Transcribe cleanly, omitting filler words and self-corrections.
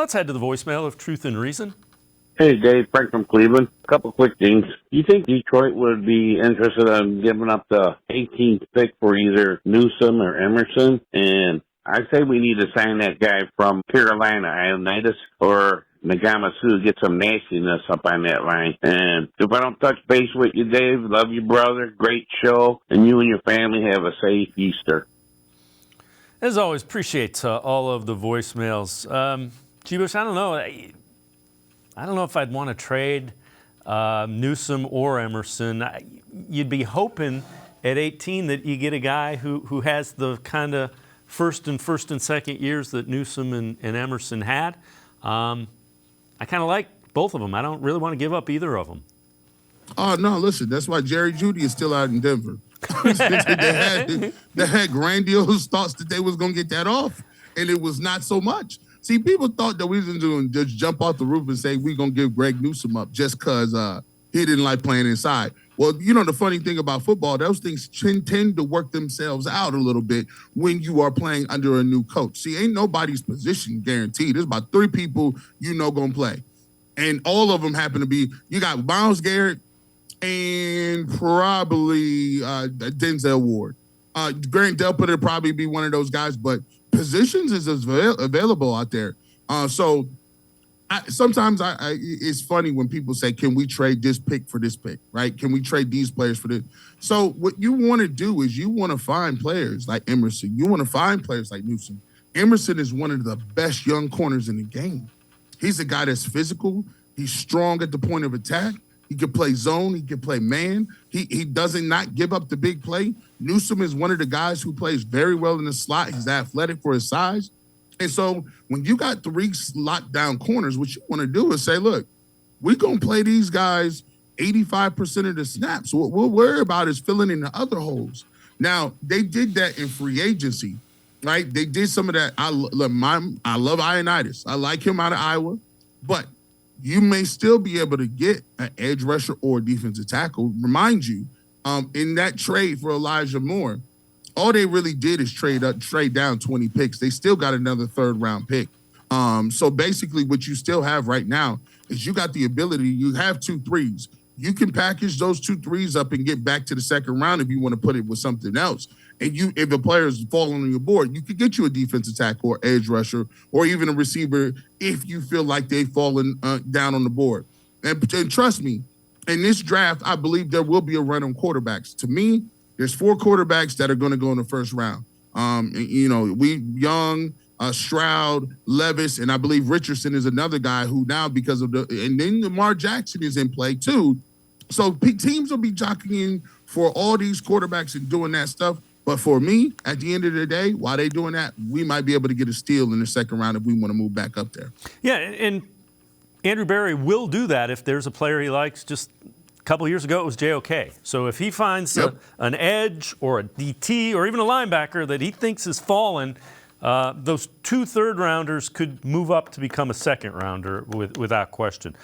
Let's head to the voicemail of Truth and Reason. Hey, Dave, Frank from Cleveland. A couple quick things. Do you think Detroit would be interested in giving up the 18th pick for either Newsome or Emerson? And I say we need to sign that guy from Carolina, Ionitis, or Nagamasu, get some nastiness up on that line. And if I don't touch base with you, Dave, love you, brother. Great show. And you and your family have a safe Easter. As always, appreciate all of the voicemails. G-Bush, I don't know. I don't know if I'd want to trade Newsome or Emerson. You'd be hoping at 18 that you get a guy who has the kind of first and second years that Newsome and Emerson had. I kind of like both of them. I don't really want to give up either of them. Oh, no, listen, that's why Jerry Jeudy is still out in Denver. they had grandiose thoughts that they was going to get that off, and it was not so much. See, people thought that we was going to just jump off the roof and say we're going to give Greg Newsome up just because he didn't like playing inside. Well, you know, the funny thing about football, those things tend to work themselves out a little bit when you are playing under a new coach. See, ain't nobody's position guaranteed. There's about 3 people you know going to play. And all of them happen to be, you got Myles Garrett and probably Denzel Ward. Grant Delpit would probably be one of those guys, but positions is available out there. Sometimes it's funny when people say, can we trade this pick for this pick, right? Can we trade these players for this? So what you want to do is you want to find players like Emerson. You want to find players like Newsome. Emerson is one of the best young corners in the game. He's a guy that's physical. He's strong at the point of attack. He can play zone. He can play man. He doesn't not give up the big play. Newsome is one of the guys who plays very well in the slot. He's athletic for his size. And so when you got 3 lockdown corners, what you want to do is say, look, we're going to play these guys 85% of the snaps. What we'll worry about is filling in the other holes. Now, they did that in free agency, right? They did some of that. I love Ionitis. I like him out of Iowa. But you may still be able to get an edge rusher or a defensive tackle. Remind you, in that trade for Elijah Moore, all they really did is trade down 20 picks. They still got another 3rd-round pick. So basically what you still have right now is you got the ability, you have 2 threes. You can package those 2 threes up and get back to the 2nd round if you want to put it with something else. And if a player is falling on your board, you could get you a defensive tackle or edge rusher or even a receiver if you feel like they've fallen down on the board. And trust me, in this draft, I believe there will be a run on quarterbacks. To me, there's 4 quarterbacks that are going to go in the 1st round. Young, Stroud, Levis, and I believe Richardson is another guy who now because of and then Lamar Jackson is in play too. So teams will be jockeying for all these quarterbacks and doing that stuff. But for me, at the end of the day, while they're doing that, we might be able to get a steal in the 2nd round if we want to move back up there. Yeah, and Andrew Berry will do that if there's a player he likes. Just a couple of years ago, it was JOK. So if he finds an edge or a DT or even a linebacker that he thinks is fallen, those 2 third-rounders could move up to become a 2nd-rounder without question.